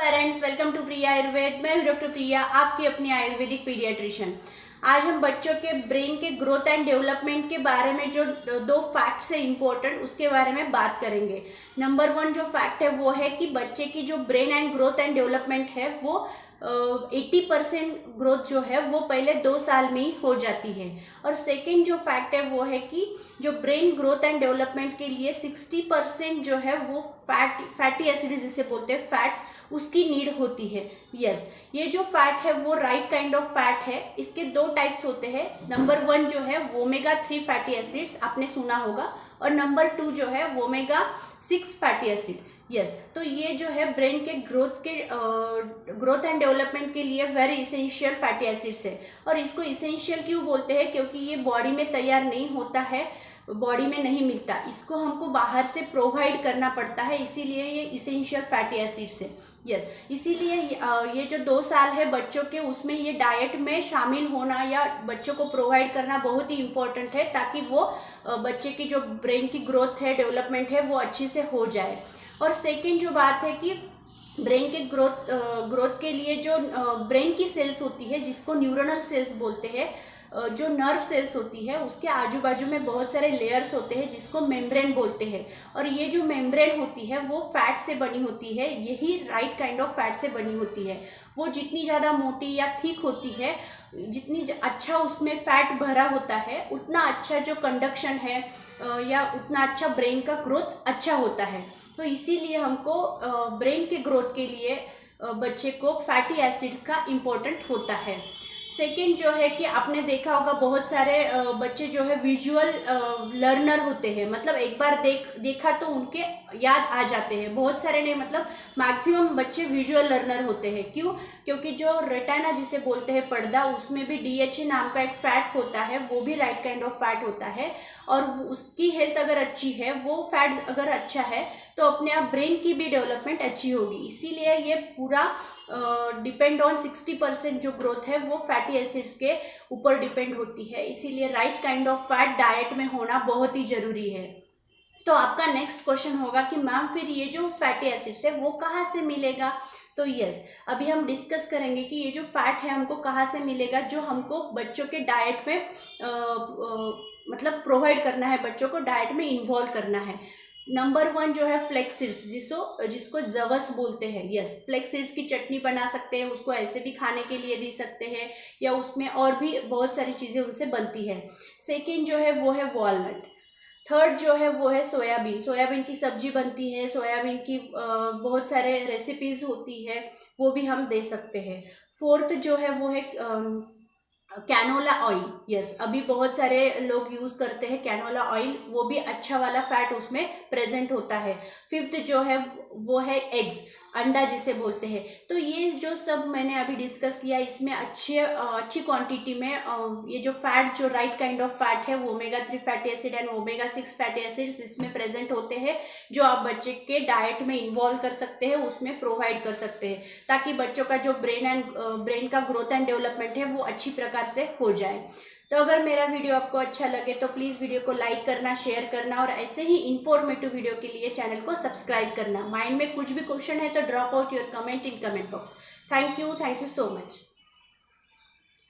Parents, welcome to प्रिया आयुर्वेद। मैं हूं doctor प्रिया, आपकी अपनी आयुर्वेदिक पीडियाट्रिशियन। आज हम बच्चों के ब्रेन के ग्रोथ एंड डेवलपमेंट के बारे में जो दो फैक्ट्स है इम्पोर्टेंट, उसके बारे में बात करेंगे। नंबर 1 जो फैक्ट है वो है कि बच्चे की जो brain and growth and development है वो 80% ग्रोथ जो है वो पहले 2 साल में ही हो जाती है। और सेकेंड जो फैक्ट है वो है कि जो ब्रेन ग्रोथ एंड डेवलपमेंट के लिए 60% जो है वो फैटी एसिड जिसे बोलते हैं फैट्स, उसकी नीड होती है। यस, ये जो फैट है वो राइट काइंड ऑफ फैट है। इसके 2 टाइप्स होते हैं। नंबर 1 जो है ओमेगा 3 फैटी एसिड्स, आपने सुना होगा, और नंबर 2 जो है ओमेगा 6 फैटी एसिड। यस, तो ये जो है ब्रेन के ग्रोथ एंड डेवलपमेंट के लिए वेरी इसेंशियल फैटी एसिड्स है। और इसको इसेंशियल क्यों बोलते हैं? क्योंकि ये बॉडी में तैयार नहीं होता है, बॉडी में नहीं मिलता, इसको हमको बाहर से प्रोवाइड करना पड़ता है, इसीलिए ये इसेंशियल फैटी एसिड्स है। यस, इसीलिए ये जो 2 साल है बच्चों के, उसमें ये डाइट में शामिल होना या बच्चों को प्रोवाइड करना बहुत ही इम्पोर्टेंट है, ताकि वो बच्चे की जो ब्रेन की ग्रोथ है, डेवलपमेंट है, वो अच्छे से हो जाए। और सेकेंड जो बात है कि ब्रेन के ग्रोथ के लिए जो ब्रेन की सेल्स होती है, जिसको न्यूरोनल सेल्स बोलते हैं, जो नर्व सेल्स होती है, उसके आजू बाजू में बहुत सारे लेयर्स होते हैं जिसको मेम्ब्रेन बोलते हैं। और ये जो मेम्ब्रेन होती है वो फैट से बनी होती है, यही राइट काइंड ऑफ फैट से बनी होती है। वो जितनी ज़्यादा मोटी या थिक होती है, जितनी अच्छा उसमें फैट भरा होता है, उतना अच्छा जो कंडक्शन है या उतना अच्छा ब्रेन का ग्रोथ अच्छा होता है। तो इसीलिए हमको ब्रेन के ग्रोथ के लिए बच्चे को फैटी एसिड का इम्पोर्टेंट होता है। सेकेंड जो है कि आपने देखा होगा बहुत सारे बच्चे जो है विजुअल लर्नर होते हैं, मतलब एक बार देखा तो उनके याद आ जाते हैं। बहुत सारे नहीं, मतलब मैक्सिमम बच्चे विजुअल लर्नर होते हैं। क्यों? क्योंकि जो रेटिना जिसे बोलते हैं पर्दा, उसमें भी DHA नाम का एक फैट होता है, वो भी राइट काइंड ऑफ फैट होता है। और उसकी हेल्थ अगर अच्छी है, वो फैट अगर अच्छा है, तो अपने आप ब्रेन की भी डेवलपमेंट अच्छी होगी। इसीलिए ये पूरा डिपेंड ऑन 60% जो ग्रोथ है वो फैटी एसिड्स के ऊपर डिपेंड होती है। इसीलिए right kind of fat diet में होना बहुत ही ज़रूरी है। तो आपका नेक्स्ट क्वेश्चन होगा कि मैम फिर ये जो फैटी एसिड्स है वो कहाँ से मिलेगा? तो यस, अभी हम डिस्कस करेंगे कि ये जो फैट है हमको कहाँ से मिलेगा, जो हमको बच्चों के डाइट में मतलब प्रोवाइड करना है, बच्चों को डाइट में इन्वॉल्व करना है। नंबर 1 जो है फ्लेक्स सीड्स, जिसको जवस बोलते हैं। यस, फ्लेक्स सीड्स की चटनी बना सकते हैं, उसको ऐसे भी खाने के लिए दे सकते हैं, या उसमें और भी बहुत सारी चीज़ें उनसे बनती है। सेकेंड जो है वो है वॉलनट। थर्ड जो है वो है सोयाबीन की सब्जी बनती है, सोयाबीन की बहुत सारे रेसिपीज होती है, वो भी हम दे सकते हैं। फोर्थ जो है वो है कैनोला ऑयल। यस, अभी बहुत सारे लोग यूज़ करते हैं कैनोला ऑयल, वो भी अच्छा वाला फैट उसमें प्रेजेंट होता है। फिफ्थ जो है वो है एग्स, अंडा जिसे बोलते हैं। तो ये जो सब मैंने अभी डिस्कस किया, इसमें अच्छी क्वांटिटी में ये जो फैट, जो राइट काइंड ऑफ फैट है, वो omega 3 fatty acid and omega 6 fatty acids इसमें प्रेजेंट होते हैं, जो आप बच्चे के डाइट में इन्वॉल्व कर सकते हैं, उसमें प्रोवाइड कर सकते हैं, ताकि बच्चों का जो ब्रेन का ग्रोथ एंड डेवलपमेंट है वो अच्छी प्रकार से हो जाए। तो अगर मेरा वीडियो आपको अच्छा लगे तो प्लीज़ वीडियो को लाइक करना, शेयर करना, और ऐसे ही इन्फॉर्मेटिव वीडियो के लिए चैनल को सब्सक्राइब करना। माइंड में कुछ भी क्वेश्चन है तो drop out your comment in comment box. Thank you so much.